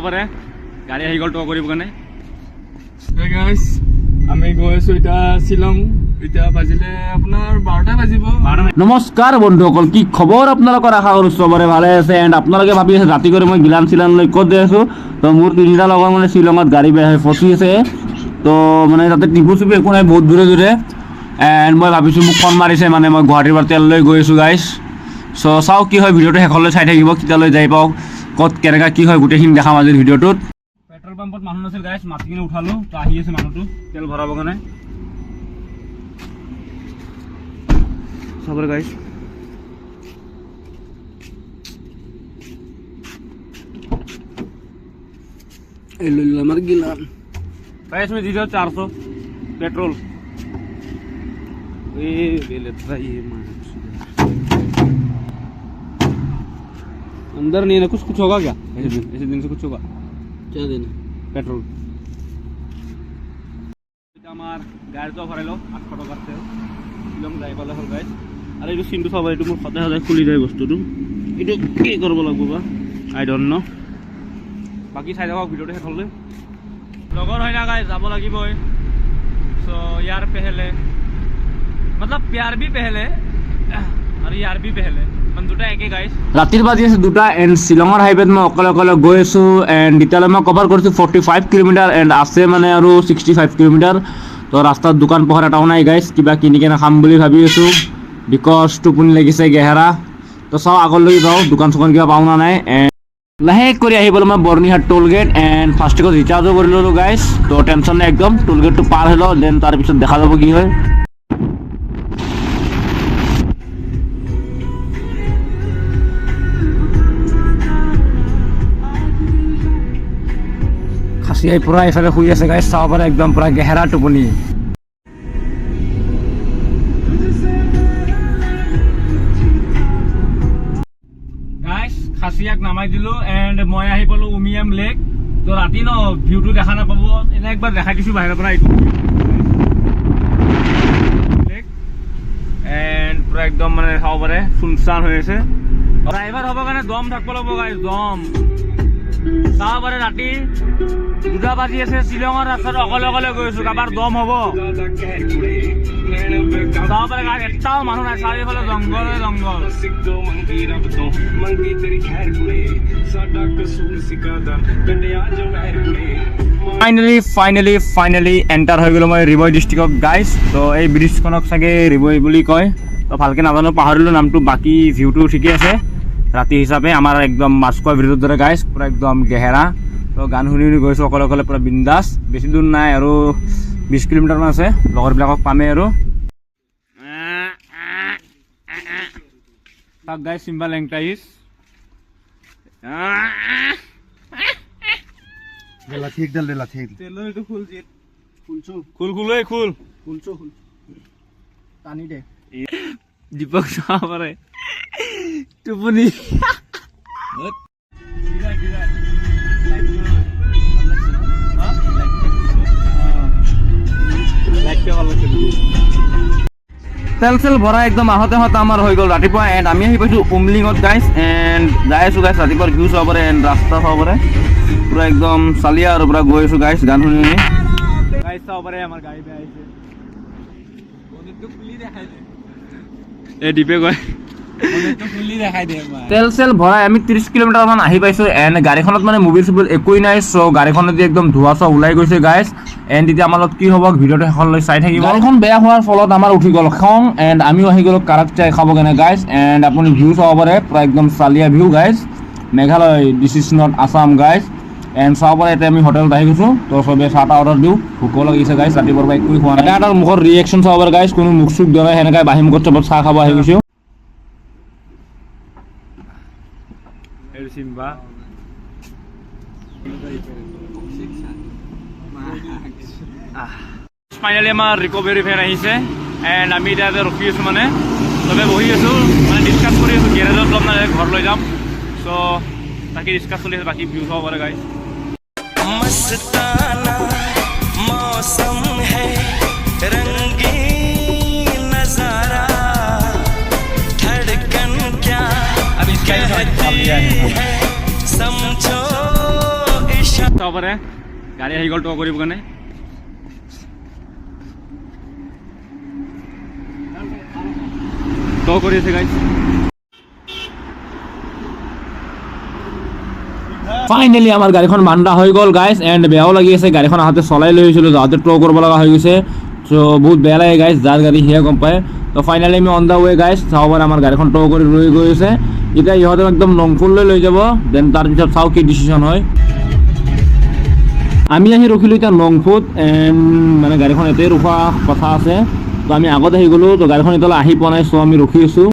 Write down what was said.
পাৰে গাড়ী আহি গ'ল টক কৰিব কাৰণে আমি গৈ আছো এতিয়া শ্বিলং এতিয়া বাজিলে আপোনাৰ 12টা বাজিব নমস্কাৰ বন্ধুসকল কি খবৰ আপোনালোকৰ আশা কৰোঁ চবৰে ভালে আছে এণ্ড আপোনালোকে ভাবি আছে ৰাতি কৰি মই গিলান চিলান লৈ ক'ত যাই আছোঁ তো মোৰ তিনিটা লগৰ মানে শ্বিলঙত গাড়ী বেয়া হৈ ফচি আছে তো মানে তাতে টিপু চিপু একো নাই বহুত দূৰে দূৰে এণ্ড মই ভাবিছোঁ মোক ফোন মাৰিছে মানে মই গুৱাহাটীৰ পৰা তেল লৈ গৈ আছোঁ গাইছ চ' চাওঁ কি হয় ভিডিঅ'টো শেষলৈ চাই থাকিব কেতিয়ালৈ যাই পাওঁ ক'ত কেনেকৈ কি হয় গোটেইখিনি দেখাম আজিৰ ভিডিঅ'টোত পেট্ৰল পাম্পত মানুহ নাছিল গাইছ মাতি কিনে উঠালোঁ তো আহি আছে মানুহটো তেল ভৰাবৰ কাৰণে সবার গাইস আমার গিলাম गाइस में दीजिए 400 पेट्रोल ये लेता है ये अंदर नहीं है ना कुछ होगा क्या ऐसे दिन से कुछ होगा क्या देना पेट्रोल আমার গাড়ি তো ভরাইলো 800 টাকা তেল শিলং যাই পালে হল গাইস আৰু এইটো চিনটো চাব এইটো মোৰ সদায় সদায় খুলি যায় বস্তুটো এইটো কি কৰিব লাগিব বা আই ডোন্ট নো বাকি চাই যাওক ভিডিঅ'টো শেষ হ'লে লগৰ হয় না গাইস যাব লাগিবই সো ইয়াৰ পেহলে मतलब प्यार भी पहले আৰু ইয়াৰ भी पहले মানে দুটা একে গাইস ৰাতিৰ বাজি আছে দুটা এণ্ড শ্বিলঙৰ হাইৱেত মই অকলে অকলে গৈ আছোঁ এণ্ড এতিয়ালৈ মই কভাৰ কৰিছোঁ 45 কিলোমিটাৰ এণ্ড আছে মানে আৰু 65 কিলোমিটাৰ তো ৰাস্তাত দোকান পোহাৰ এটাও নাই গাইছ কিবা কিনি কেনে খাম বুলি ভাবি আছোঁ বিকজ টোপনি লাগিছে গেহেৰা তো চাওঁ আগলৈ যাওঁ দোকান চোকান কিবা পাওঁ না নাই এণ্ড লাহে কৰি আহিবলৈ মই বৰ্ণিহাট টোল গেট এণ্ড ফাৰ্ষ্টত ৰিচাৰ্জো কৰি ল'লোঁ গাইছ তো টেনশ্যন নাই একদম টোল গেটটো পাৰ হৈ লওঁ দেন তাৰপিছত দেখা যাব কি হয় খাচীয়াই পূৰা এইফালে শুই আছে গাইছ চাব পাৰে একদম পূৰা গেহেৰা টোপনি খাচিয়াক নামাই দিলোঁ এণ্ড মই আহি পালোঁ উমিয়াম লেক তো ৰাতি ন ভিউটো দেখা নাপাব এনে একবাৰ দেখাই দিছোঁ বাহিৰৰ পৰা এইটো লেক এণ্ড পূৰা একদম মানে চাব পাৰে চুনচান হৈ আছে ড্ৰাইভাৰ হ'ব কাৰণে দম থাকিব লাগিব গাইছ দম চাব পাৰে ৰাতি 2টা বাজি আছে শ্বিলঙৰ ৰাস্তাত অকলে অকলে গৈ আছোঁ কাৰোবাৰ দম হ'ব চাব পাৰে গাইছ এটাও মানুহ নাই চাৰিওফালে জংঘলে জংঘল ফাইনেলি এণ্টাৰ হৈ গ'লো মই ৰিবই ডিষ্ট্ৰিক্টত গাইছ তো এই ব্ৰিজখনক চাগে ৰিবই বুলি কয় তো ভালকৈ নাজানো পাহৰিলোঁ নামটো বাকী ভিউটো ঠিকে আছে ৰাতি হিচাপে আমাৰ একদম মাছখোৱা ব্ৰিজৰ দৰে গাইছ পূৰা একদম গেহেৰা তো গান শুনি শুনি গৈছোঁ অকলে অকলে পূৰা বিন্দাছ বেছি দূৰ নাই আৰু 20 কিলোমিটাৰমান আছে লগৰবিলাকক পামেই আৰু তাক গাইছ চিম্বা লেংটাইছ ঠিক ডাল দেলা ঠিক তেলৰ এইটো খুল জিত খুল খুল ঐ খুল টানি দে দীপক চাব পাৰে টোপনি তেল চেল ভৰাই একদম আহোঁতে আমাৰ হৈ গ'ল ৰাতিপুৱা এণ্ড আমি আহি পাইছোঁ উমলিঙত গাইছ এণ্ড যাই আছোঁ গাইছ ৰাতিপুৱাৰ ভিউ চাব পাৰে এণ্ড ৰাস্তা চাব পাৰে পূৰা একদম চালিয়া আৰু পূৰা গৈ আছোঁ গাইছ গান শুনি শুনি গাইছ চাব পাৰে আমাৰ গাড়ী বেয়া আহিছে এই দীপে কয় তেল চেল ভৰাই আমি 30 কিলোমিটাৰমান আহি পাইছোঁ এণ্ড গাড়ীখনত মানে মোবিল চুবিল একোৱেই নাই চ' গাড়ীখনত একদম ধোঁৱা চোৱা ওলাই গৈছে গাইছ এণ্ড এতিয়া আমাৰ লগত কি হ'ব ভিডিঅ'টো শেষলৈ চাই থাকিব গাড়ীখন বেয়া হোৱাৰ ফলত আমাৰ উঠি গ'ল খং এণ্ড আমিও আহি গ'লোঁ কাৰাক চাই খাব কাৰণে গাইছ এণ্ড আপুনি ভিউ চাব পাৰে পূৰা একদম চালিয়া ভিউ গাইছ Meghalaya this is not Assam গাইছ এণ্ড চাব পাৰে এতিয়া আমি হোটেলত আহি গৈছোঁ তো চবে চাহ তাহ অৰ্ডাৰ দিওঁ ভোকো লাগিছে গাইছ ৰাতিপুৱাৰ পৰা একোৱেই খোৱা নাই এটা মুখৰ ৰিয়েকশ্যন চাব পাৰে গাইছ কোনো মুখ চুখ ধৰে সেনেকৈ বাহিৰ মুখত চবত চাহ খাব আহি গৈছোঁ Simba. Finally আমাৰ ৰিকভাৰী ভেন আহিছে এণ্ড আমি এতিয়া ৰখি আছোঁ মানে চবে বহি আছোঁ মানে ডিছকাছ কৰি আছোঁ গেৰেজত ল'ম মানে ঘৰ লৈ যাম চ' তাকে ডিছকাছ চলি আছে বাকী ভিউ চাব পাৰে গাইছ মস্তানা মৌসম হে ৰংগীন নজাৰা ধড়কন क्या कहती है समझो চাব পাৰে গাড়ী আহি গ'ল ট' কৰিব কাৰণে ট' কৰি আছে গাইজ ফাইনেলি আমাৰ গাড়ীখন বান্ধা হৈ গ'ল গাইজ এণ্ড বেয়াও লাগি আছে গাড়ীখন আহোঁতে চলাই লৈ আহিছিলোঁ যাওঁতে ট' কৰিব লগা হৈ গৈছে চ' বহুত বেয়া লাগে গাইজ যাৰ গাড়ী সিয়ে গম পায় তো ফাইনেলি আমি অন দ্য ৱে গাইজ চাব পাৰে আমাৰ গাড়ীখন ট' কৰি লৈ গৈ আছে এতিয়া ইহঁতে একদম নংপুৰলৈ লৈ যাব দেন তাৰপিছত চাওঁ কি ডিচিশ্যন হয় আমি আহি ৰখিলোঁ এতিয়া নংপুত এণ্ড মানে গাড়ীখন ইয়াতেই ৰখোৱা কথা আছে তো আমি আগত আহি গ'লোঁ তো গাড়ীখন এতিয়ালৈ আহি পোৱা নাই চ' আমি ৰখি আছোঁ